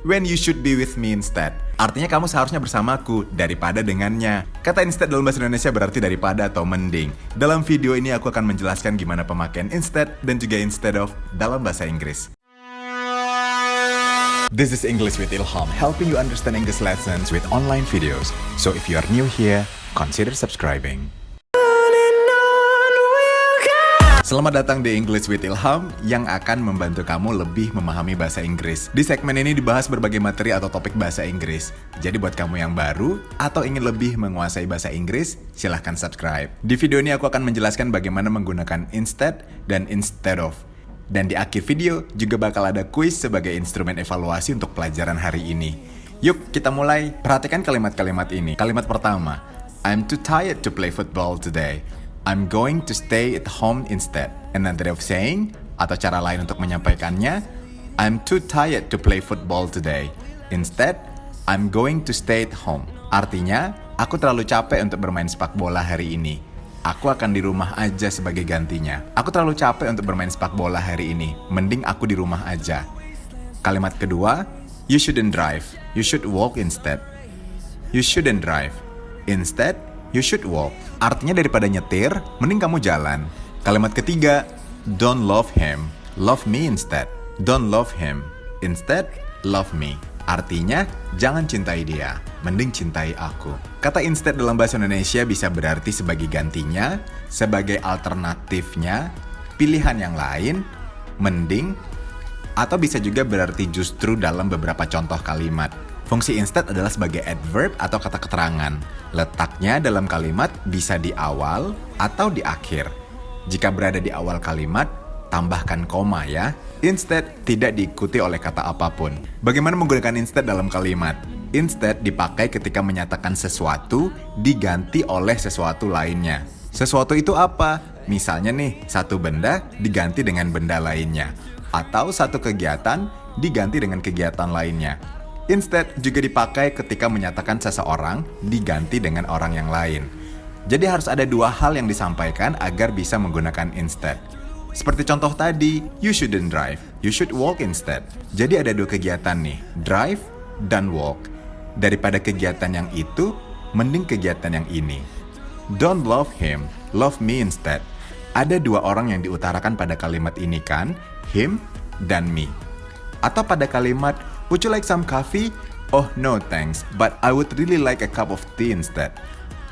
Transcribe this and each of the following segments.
when you should be with me instead. Artinya kamu seharusnya bersamaku daripada dengannya. Kata instead dalam bahasa Indonesia berarti daripada atau mending. Dalam video ini aku akan menjelaskan gimana pemakaian instead dan juga instead of dalam bahasa Inggris. This is English with Ilham, helping you understand English lessons with online videos. So if you are new here, consider subscribing. Selamat datang di English with Ilham yang akan membantu kamu lebih memahami bahasa Inggris. Di segmen ini dibahas berbagai materi atau topik bahasa Inggris. Jadi buat kamu yang baru atau ingin lebih menguasai bahasa Inggris, silahkan subscribe. Di video ini aku akan menjelaskan bagaimana menggunakan instead dan instead of. Dan di akhir video juga bakal ada kuis sebagai instrumen evaluasi untuk pelajaran hari ini. Yuk kita mulai. Perhatikan kalimat-kalimat ini. Kalimat pertama, I'm too tired to play football today. I'm going to stay at home instead. Another way of saying, atau cara lain untuk menyampaikannya, I'm too tired to play football today. Instead, I'm going to stay at home. Artinya, aku terlalu capek untuk bermain sepak bola hari ini. Aku akan di rumah aja sebagai gantinya. Aku terlalu capek untuk bermain sepak bola hari ini. Mending aku di rumah aja. Kalimat kedua, you shouldn't drive. You should walk instead. You shouldn't drive. Instead, you should walk. Artinya daripada nyetir, mending kamu jalan. Kalimat ketiga, don't love him. Love me instead. Don't love him. Instead, love me. Artinya, jangan cintai dia. Mending cintai aku. Kata instead dalam bahasa Indonesia bisa berarti sebagai gantinya, sebagai alternatifnya, pilihan yang lain, mending, atau bisa juga berarti justru dalam beberapa contoh kalimat. Fungsi instead adalah sebagai adverb atau kata keterangan. Letaknya dalam kalimat bisa di awal atau di akhir. Jika berada di awal kalimat, tambahkan koma ya. Instead tidak diikuti oleh kata apapun. Bagaimana menggunakan instead dalam kalimat? Instead dipakai ketika menyatakan sesuatu diganti oleh sesuatu lainnya. Sesuatu itu apa? Misalnya nih, satu benda diganti dengan benda lainnya. Atau satu kegiatan diganti dengan kegiatan lainnya. Instead juga dipakai ketika menyatakan seseorang diganti dengan orang yang lain. Jadi harus ada dua hal yang disampaikan agar bisa menggunakan instead. Seperti contoh tadi, you shouldn't drive, you should walk instead. Jadi ada dua kegiatan nih, drive dan walk. Daripada kegiatan yang itu, mending kegiatan yang ini. Don't love him, love me instead. Ada dua orang yang diutarakan pada kalimat ini kan, him dan me. Atau pada kalimat, would you like some coffee? Oh no thanks, but I would really like a cup of tea instead.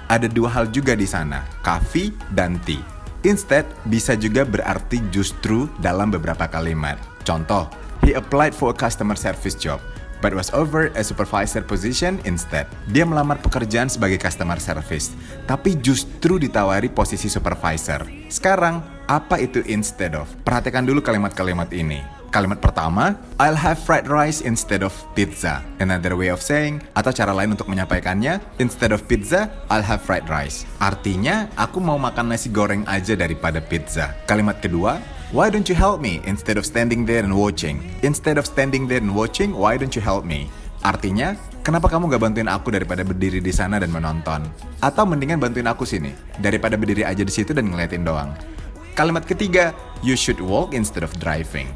Ada dua hal juga di sana, coffee dan tea. Instead bisa juga berarti justru dalam beberapa kalimat. Contoh, he applied for a customer service job, but was offered a supervisor position instead. Dia melamar pekerjaan sebagai customer service, tapi justru ditawari posisi supervisor. Sekarang, apa itu instead of? Perhatikan dulu kalimat-kalimat ini. Kalimat pertama, I'll have fried rice instead of pizza. Another way of saying, atau cara lain untuk menyampaikannya, instead of pizza, I'll have fried rice. Artinya, aku mau makan nasi goreng aja daripada pizza. Kalimat kedua, why don't you help me instead of standing there and watching? Instead of standing there and watching, why don't you help me? Artinya, kenapa kamu gak bantuin aku daripada berdiri di sana dan menonton? Atau mendingan bantuin aku sini, daripada berdiri aja di situ dan ngeliatin doang. Kalimat ketiga, you should walk instead of driving.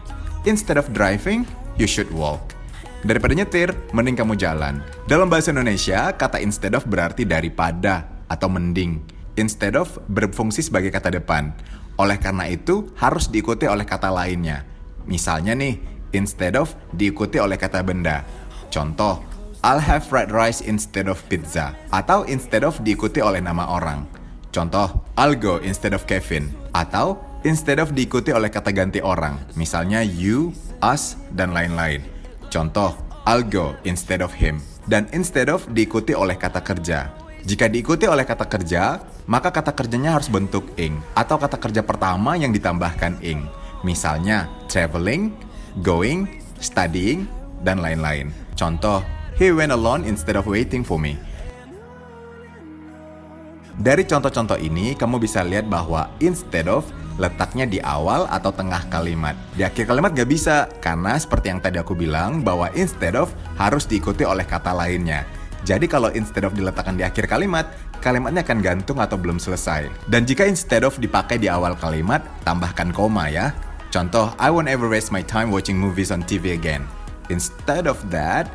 Instead of driving, you should walk. Daripada nyetir, mending kamu jalan. Dalam bahasa Indonesia, kata instead of berarti daripada atau mending. Instead of berfungsi sebagai kata depan. Oleh karena itu, harus diikuti oleh kata lainnya. Misalnya nih, instead of diikuti oleh kata benda. Contoh, I'll have fried rice instead of pizza. Atau instead of diikuti oleh nama orang. Contoh, I'll go instead of Kevin. Atau instead of diikuti oleh kata ganti orang, misalnya you, us, dan lain-lain. Contoh, I'll go instead of him. Dan instead of diikuti oleh kata kerja. Jika diikuti oleh kata kerja, maka kata kerjanya harus bentuk ing, atau kata kerja pertama yang ditambahkan ing. Misalnya, traveling, going, studying, dan lain-lain. Contoh, he went alone instead of waiting for me. Dari contoh-contoh ini, kamu bisa lihat bahwa instead of letaknya di awal atau tengah kalimat. Di akhir kalimat gak bisa, karena seperti yang tadi aku bilang bahwa instead of harus diikuti oleh kata lainnya. Jadi kalau instead of diletakkan di akhir kalimat, kalimatnya akan gantung atau belum selesai. Dan jika instead of dipakai di awal kalimat, tambahkan koma ya. Contoh, I won't ever waste my time watching movies on TV again. Instead of that,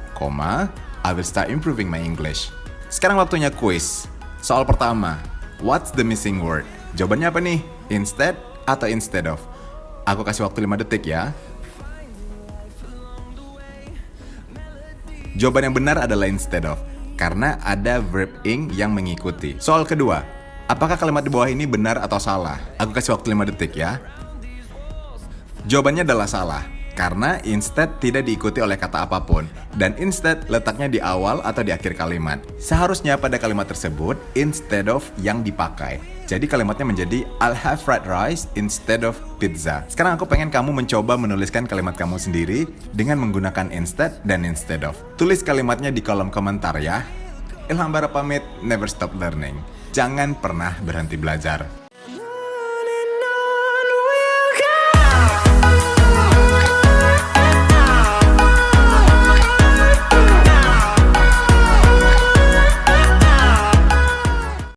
I will start improving my English. Sekarang waktunya quiz. Soal pertama, what's the missing word? Jawabannya apa nih? Instead atau instead of? Aku kasih waktu 5 detik ya. Jawaban yang benar adalah instead of, karena ada verb ing yang mengikuti. Soal kedua, apakah kalimat di bawah ini benar atau salah? Aku kasih waktu 5 detik ya. Jawabannya adalah salah, karena instead tidak diikuti oleh kata apapun, dan instead letaknya di awal atau di akhir kalimat. Seharusnya pada kalimat tersebut, instead of yang dipakai. Jadi kalimatnya menjadi I'll have fried rice instead of pizza. Sekarang aku pengen kamu mencoba menuliskan kalimat kamu sendiri dengan menggunakan instead dan instead of. Tulis kalimatnya di kolom komentar ya. Ilham Bara pamit, never stop learning. Jangan pernah berhenti belajar.